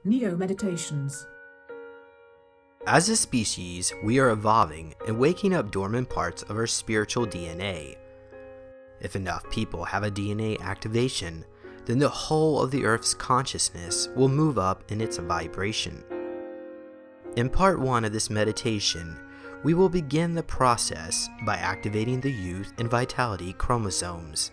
Neo-meditations. As a species, we are evolving and waking up dormant parts of our spiritual DNA. If enough people have a DNA activation, then the whole of the Earth's consciousness will move up in its vibration. In part 1 of this meditation, we will begin the process by activating the youth and vitality chromosomes.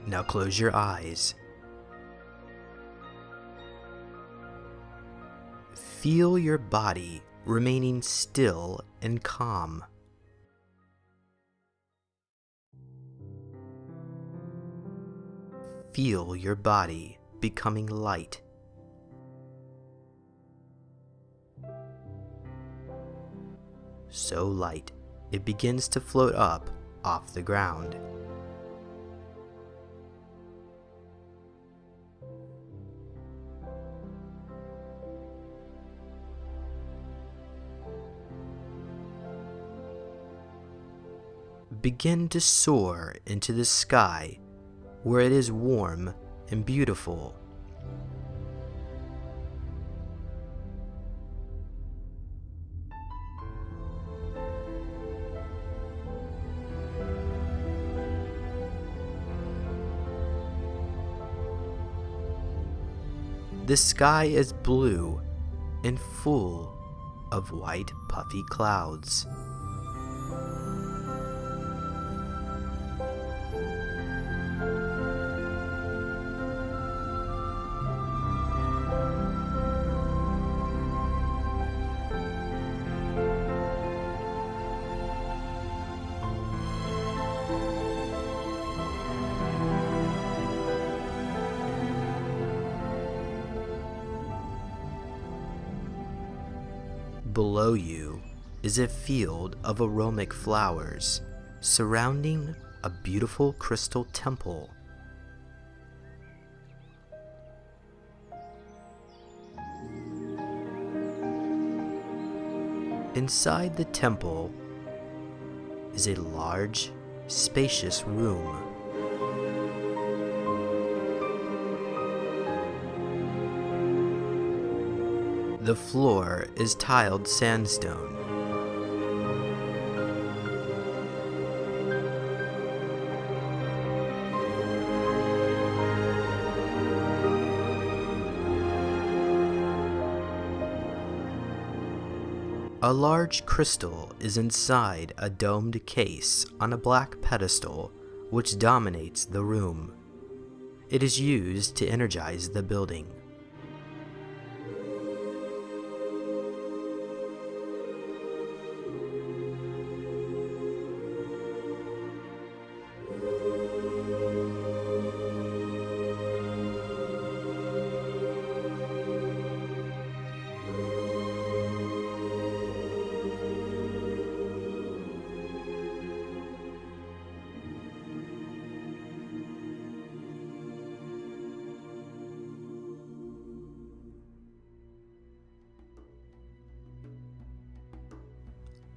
Now close your eyes. Feel your body remaining still and calm. Feel your body becoming light. So light, it begins to float up off the ground. Begin to soar into the sky where it is warm and beautiful. The sky is blue and full of white puffy clouds. Below you is a field of aromatic flowers surrounding a beautiful crystal temple. Inside the temple is a large, spacious room. The floor is tiled sandstone. A large crystal is inside a domed case on a black pedestal which dominates the room. It is used to energize the building.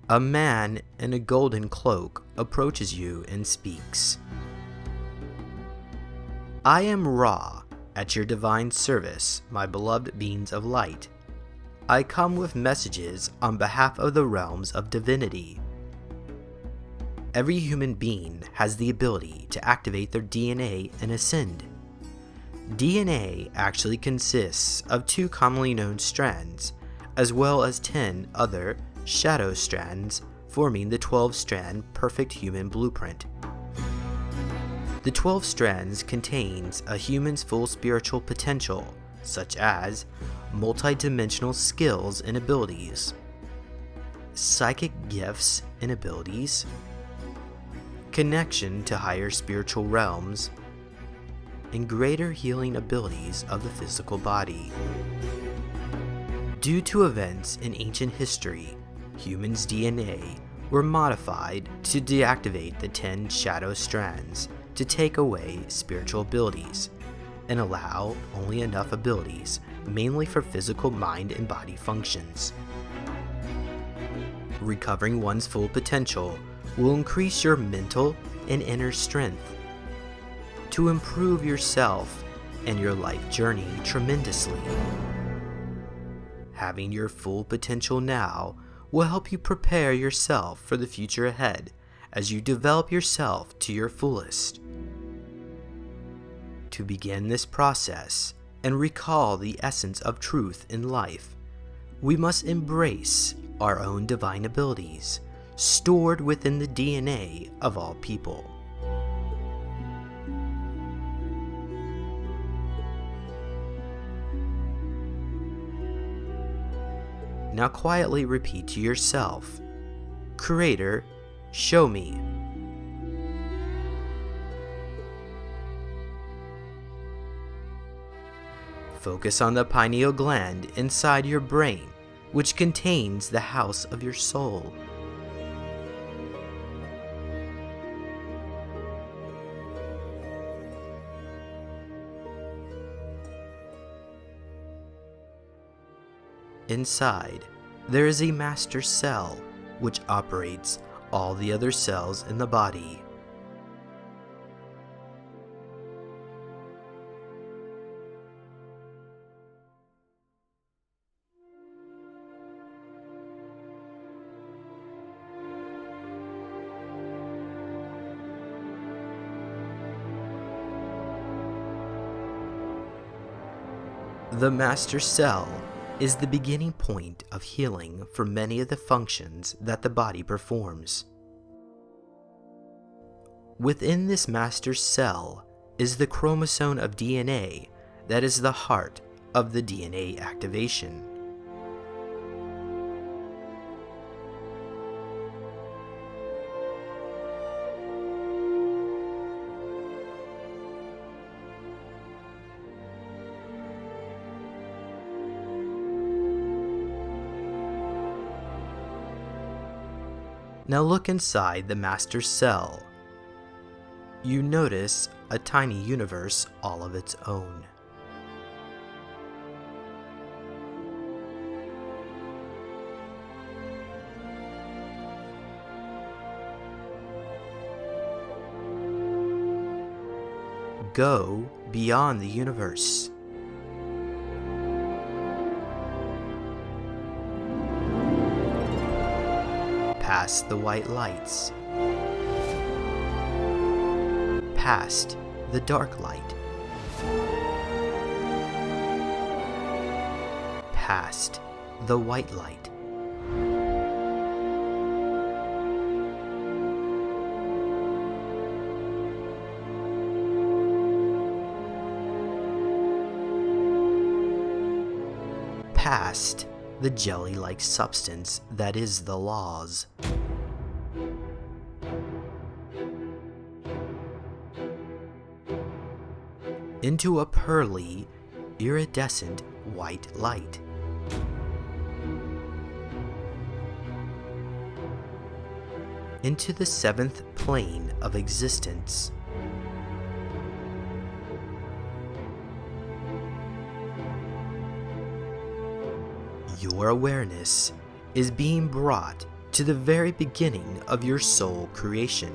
A man in a golden cloak approaches you and speaks. I am Ra, at your divine service, my beloved beings of light. I come with messages on behalf of the realms of divinity. Every human being has the ability to activate their DNA and ascend. DNA actually consists of 2 commonly known strands, as well as 10 other shadow strands, forming the 12-strand perfect human blueprint. The 12 strands contains a human's full spiritual potential, such as multidimensional skills and abilities, psychic gifts and abilities, connection to higher spiritual realms, and greater healing abilities of the physical body. Due to events in ancient history, humans' DNA were modified to deactivate the 10 shadow strands to take away spiritual abilities and allow only enough abilities, mainly for physical mind and body functions. Recovering one's full potential will increase your mental and inner strength to improve yourself and your life journey tremendously. Having your full potential now will help you prepare yourself for the future ahead as you develop yourself to your fullest. To begin this process and recall the essence of truth in life, we must embrace our own divine abilities stored within the DNA of all people. Now quietly repeat to yourself, "Creator, show me." Focus on the pineal gland inside your brain, which contains the house of your soul. Inside, there is a master cell which operates all the other cells in the body. The master cell is the beginning point of healing for many of the functions that the body performs. Within this master cell is the chromosome of DNA that is the heart of the DNA activation. Now look inside the master cell. You notice a tiny universe all of its own. Go beyond the universe. Past the white lights, past the dark light, past the white light, past the jelly-like substance that is the laws. Into a pearly, iridescent white light. Into the seventh plane of existence. Your awareness is being brought to the very beginning of your soul creation.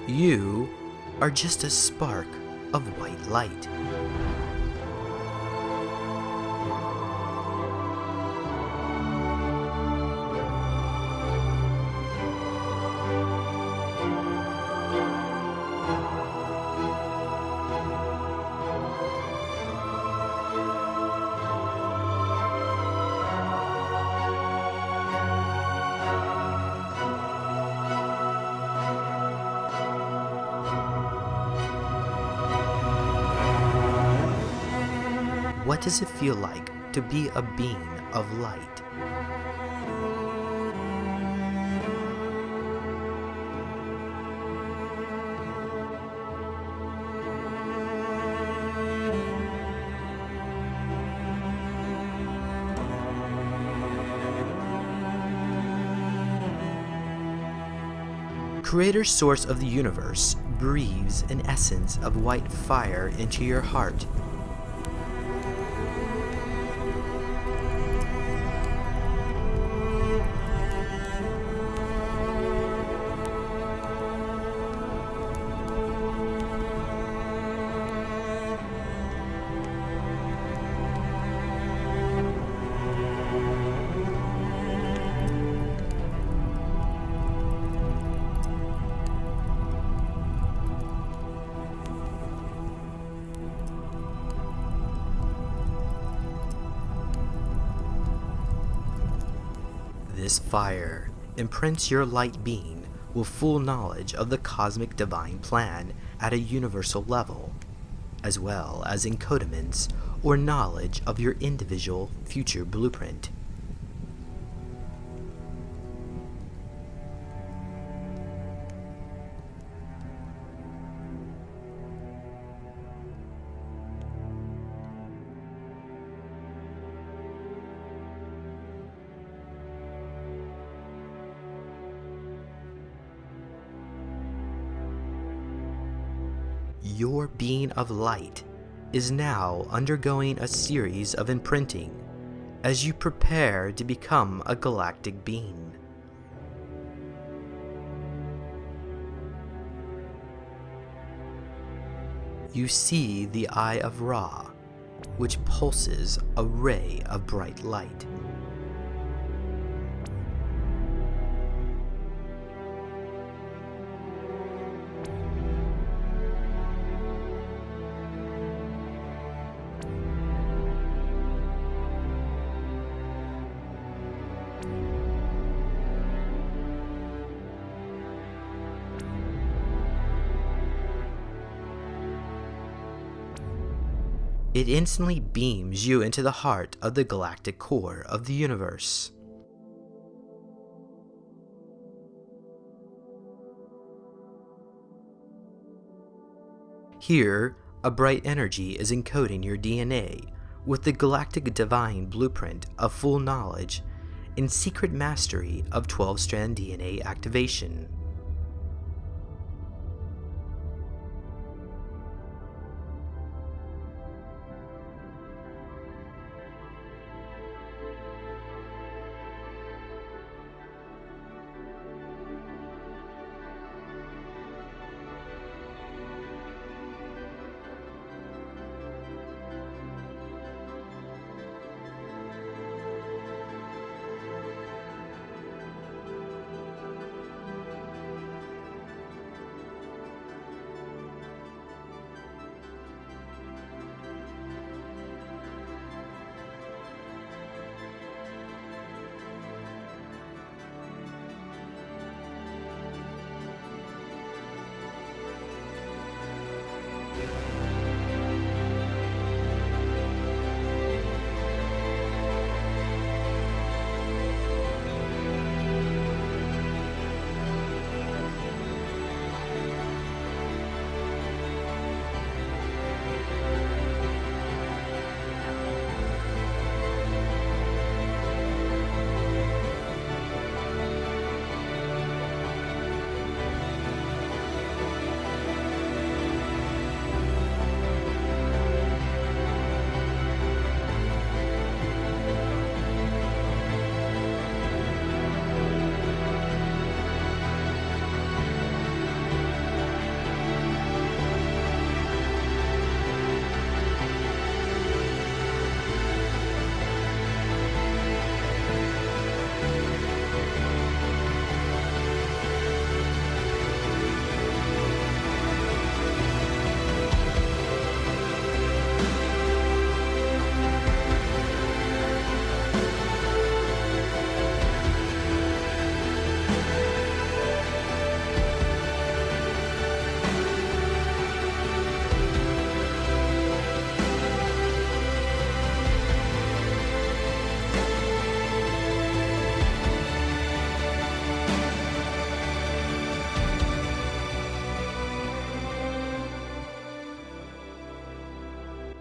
You are just a spark of white light. What does it feel like to be a being of light? Creator Source of the universe breathes an essence of white fire into your heart. This fire imprints your light being with full knowledge of the cosmic divine plan at a universal level, as well as encodements or knowledge of your individual future blueprint. Your being of light is now undergoing a series of imprinting as you prepare to become a galactic being. You see the Eye of Ra, which pulses a ray of bright light. It instantly beams you into the heart of the galactic core of the universe. Here, a bright energy is encoding your DNA with the galactic divine blueprint of full knowledge and secret mastery of 12-strand DNA activation.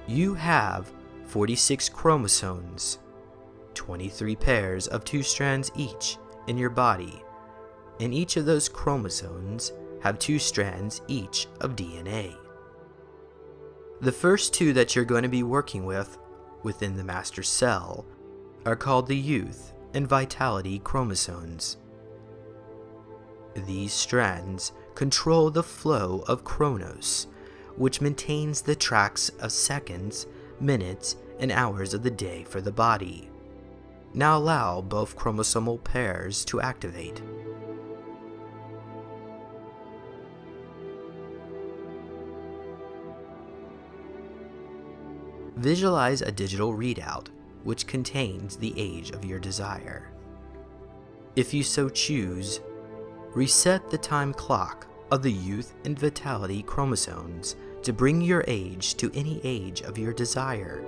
You have 46 chromosomes, 23 pairs of 2 strands each in your body, and each of those chromosomes have 2 strands each of DNA. The first 2 that you're going to be working with within the master cell are called the youth and vitality chromosomes. These strands control the flow of chronos, which maintains the tracks of seconds, minutes, and hours of the day for the body. Now allow both chromosomal pairs to activate. Visualize a digital readout which contains the age of your desire. If you so choose, reset the time clock of the youth and vitality chromosomes to bring your age to any age of your desire.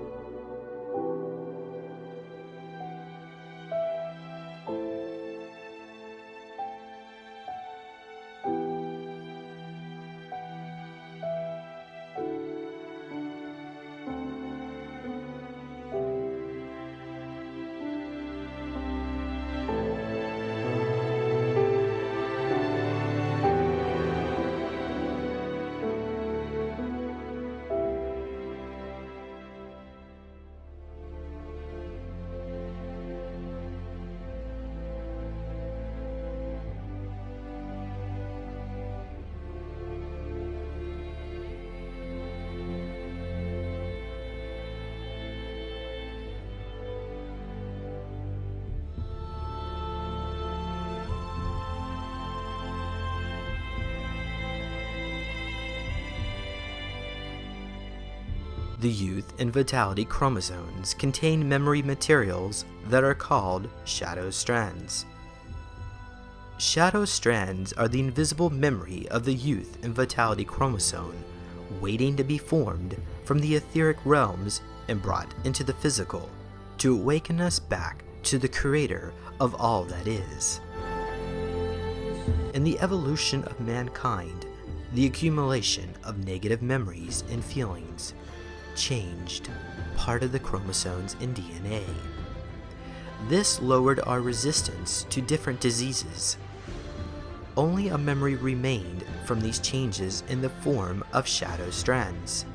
The youth and vitality chromosomes contain memory materials that are called shadow strands. Shadow strands are the invisible memory of the youth and vitality chromosome, waiting to be formed from the etheric realms and brought into the physical, to awaken us back to the creator of all that is. In the evolution of mankind, the accumulation of negative memories and feelings changed part of the chromosomes in DNA. This lowered our resistance to different diseases. Only a memory remained from these changes in the form of shadow strands.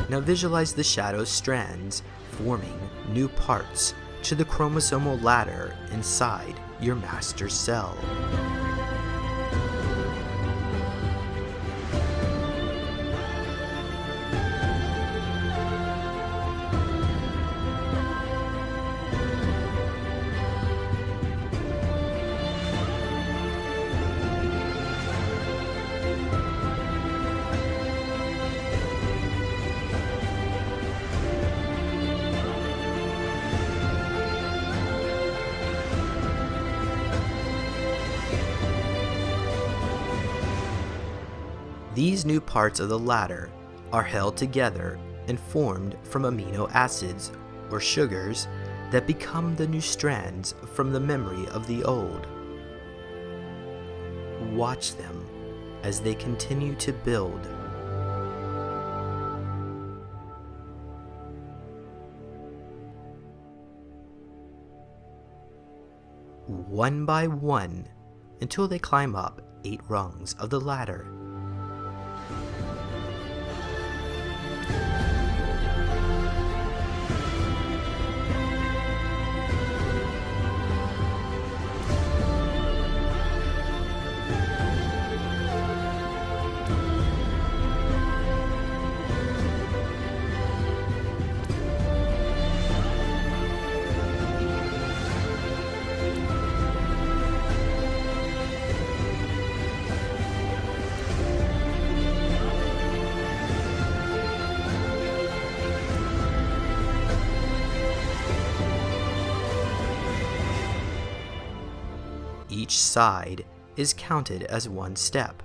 Now visualize the shadow strands forming new parts to the chromosomal ladder inside your master cell. These new parts of the ladder are held together and formed from amino acids or sugars that become the new strands from the memory of the old. Watch them as they continue to build. One by one until they climb up 8 rungs of the ladder. Each side is counted as 1 step,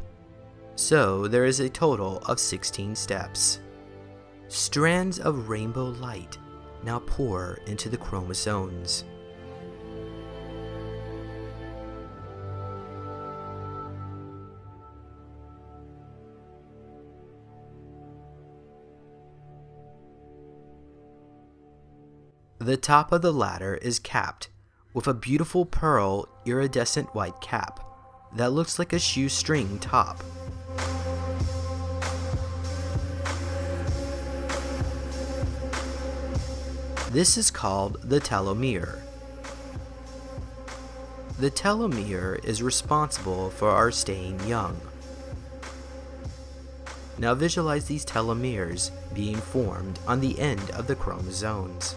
so there is a total of 16 steps. Strands of rainbow light now pour into the chromosomes. The top of the ladder is capped with a beautiful pearl iridescent white cap that looks like a shoestring top. This is called the telomere. The telomere is responsible for our staying young. Now visualize these telomeres being formed on the end of the chromosomes.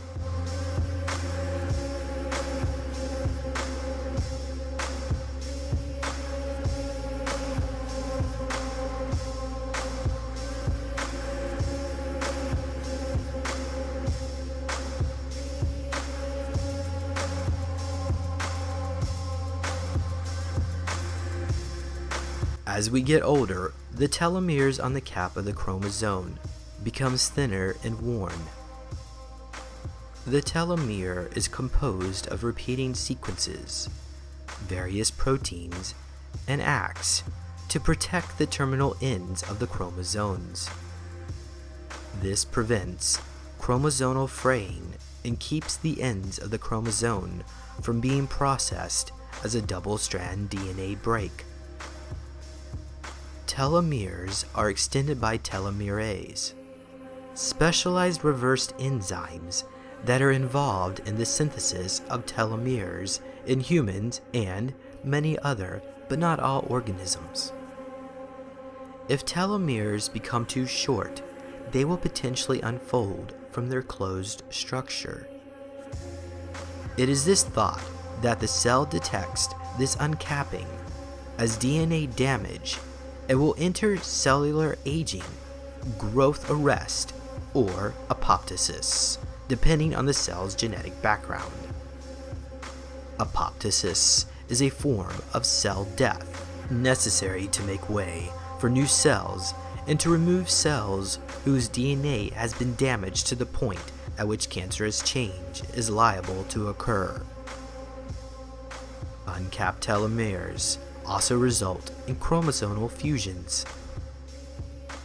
As we get older, the telomeres on the cap of the chromosome becomes thinner and worn. The telomere is composed of repeating sequences, various proteins, and acts to protect the terminal ends of the chromosomes. This prevents chromosomal fraying and keeps the ends of the chromosome from being processed as a double-strand DNA break. Telomeres are extended by telomerase, specialized reversed enzymes that are involved in the synthesis of telomeres in humans and many other, but not all, organisms. If telomeres become too short, they will potentially unfold from their closed structure. It is this thought that the cell detects this uncapping as DNA damage. It will enter cellular aging, growth arrest, or apoptosis, depending on the cell's genetic background. Apoptosis is a form of cell death necessary to make way for new cells and to remove cells whose DNA has been damaged to the point at which cancerous change is liable to occur. Uncapped telomeres also result in chromosomal fusions.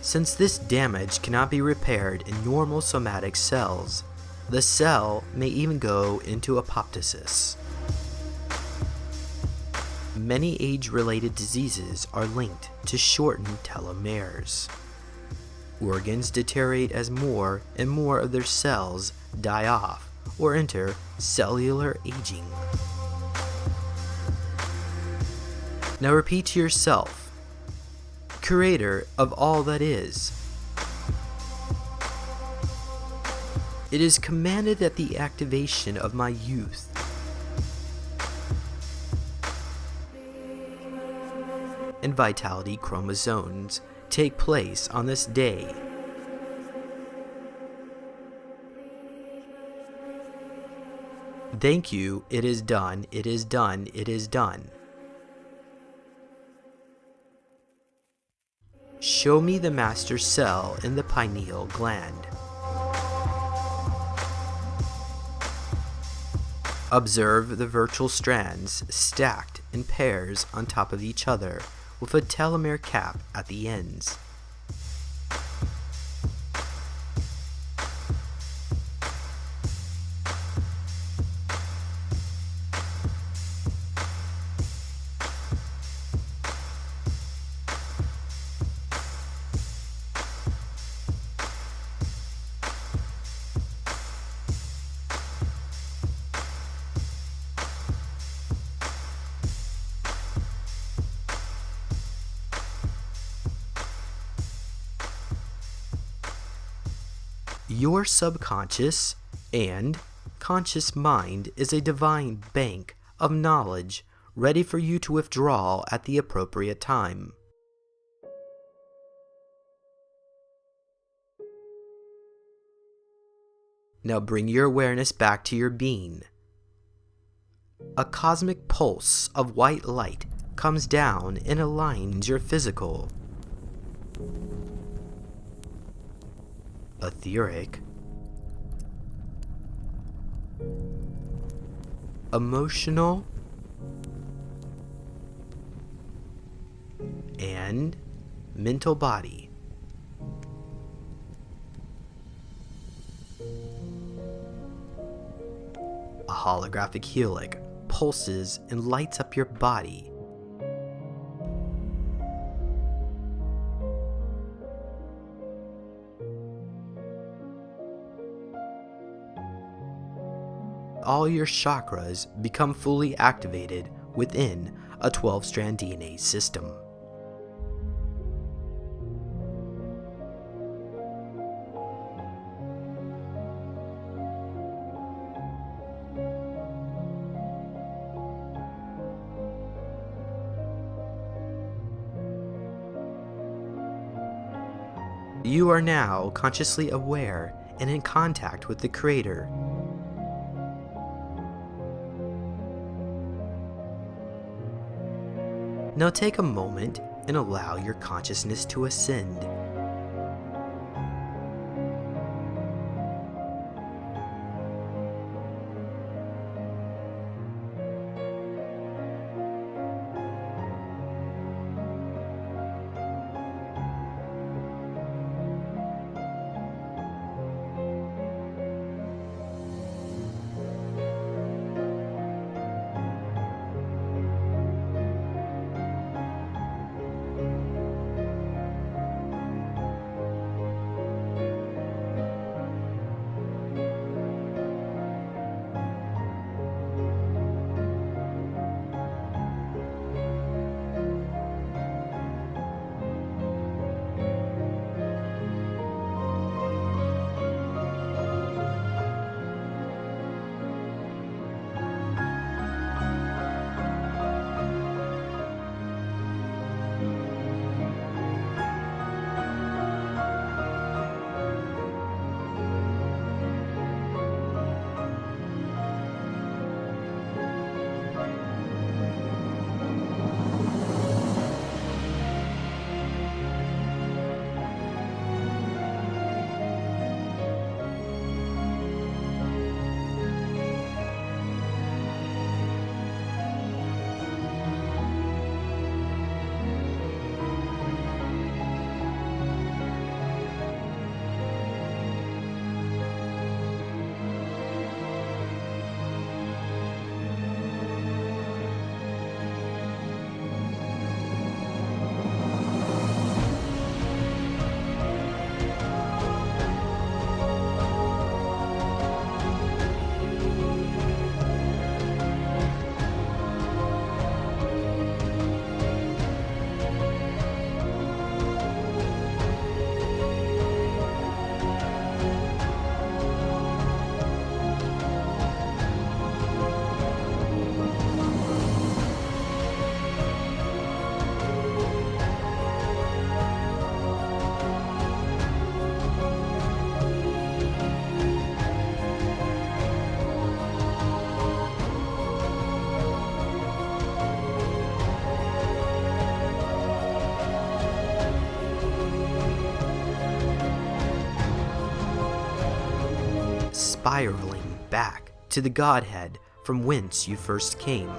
Since this damage cannot be repaired in normal somatic cells, the cell may even go into apoptosis. Many age-related diseases are linked to shortened telomeres. Organs deteriorate as more and more of their cells die off or enter cellular aging. Now repeat to yourself, Creator of all that is. It is commanded that the activation of my youth and vitality chromosomes take place on this day. Thank you, it is done, it is done, it is done. Show me the master cell in the pineal gland. Observe the virtual strands stacked in pairs on top of each other with a telomere cap at the ends. Your subconscious and conscious mind is a divine bank of knowledge ready for you to withdraw at the appropriate time. Now bring your awareness back to your being. A cosmic pulse of white light comes down and aligns your physical, etheric, emotional, and mental body. holographic helix pulses and lights up your body. All your chakras become fully activated within a 12-strand DNA system. You are now consciously aware and in contact with the Creator. Now take a moment and allow your consciousness to ascend. Spiraling back to the Godhead from whence you first came.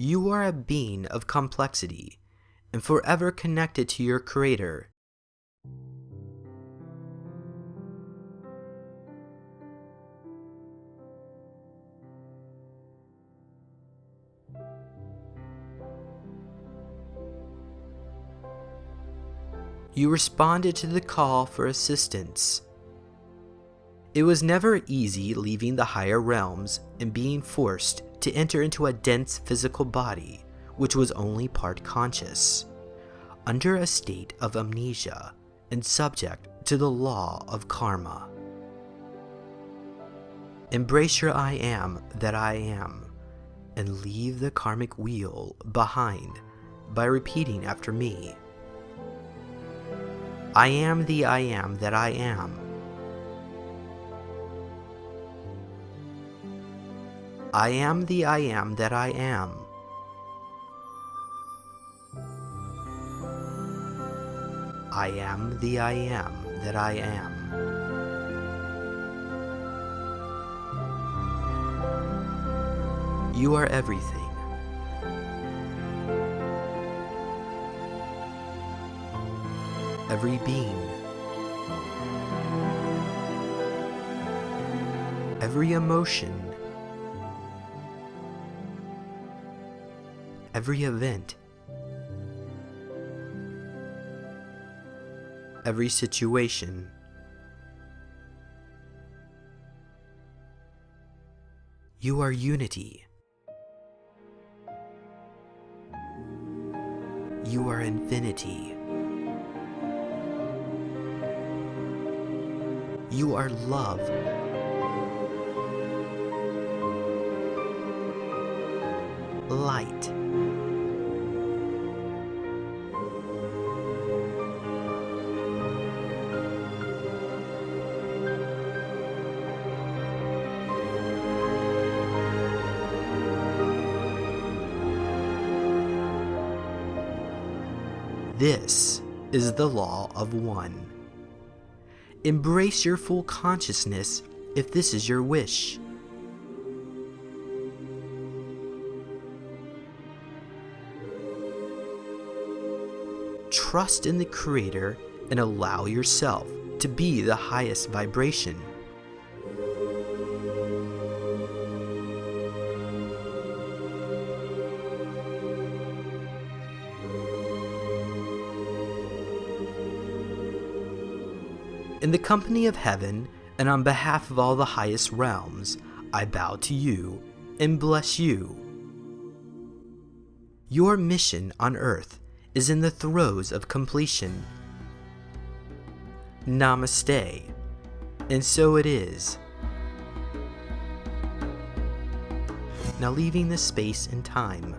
You are a being of complexity and forever connected to your Creator. You responded to the call for assistance. It was never easy leaving the higher realms and being forced to enter into a dense physical body, which was only part conscious, under a state of amnesia and subject to the law of karma. Embrace your I am that I am, and leave the karmic wheel behind by repeating after me. I am the I am that I am. I am the I am that I am. I am the I am that I am. You are everything. Every being, every emotion, every event, every situation. You are unity. You are infinity. You are love. Light. This is the law of one. Embrace your full consciousness if this is your wish. Trust in the Creator and allow yourself to be the highest vibration. In the company of heaven, and on behalf of all the highest realms, I bow to you and bless you. Your mission on earth is in the throes of completion. Namaste, and so it is. Now, leaving the space and time,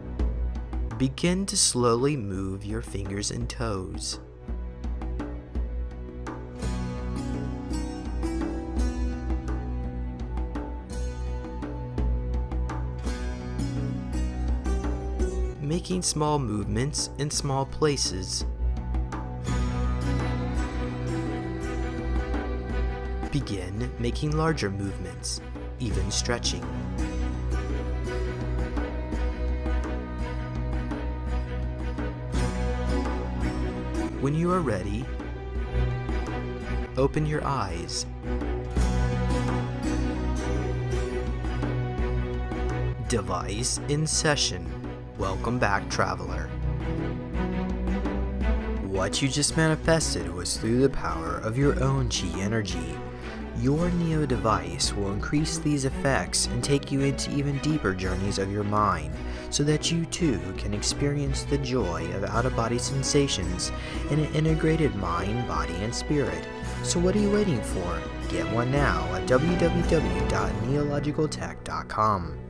begin to slowly move your fingers and toes. Making small movements in small places. Begin making larger movements, even stretching. When you are ready, open your eyes. Device in session. Welcome back, traveler. What you just manifested was through the power of your own chi energy. Your Neo device will increase these effects and take you into even deeper journeys of your mind, so that you too can experience the joy of out-of-body sensations in an integrated mind, body, and spirit. So what are you waiting for? Get one now at www.neologicaltech.com.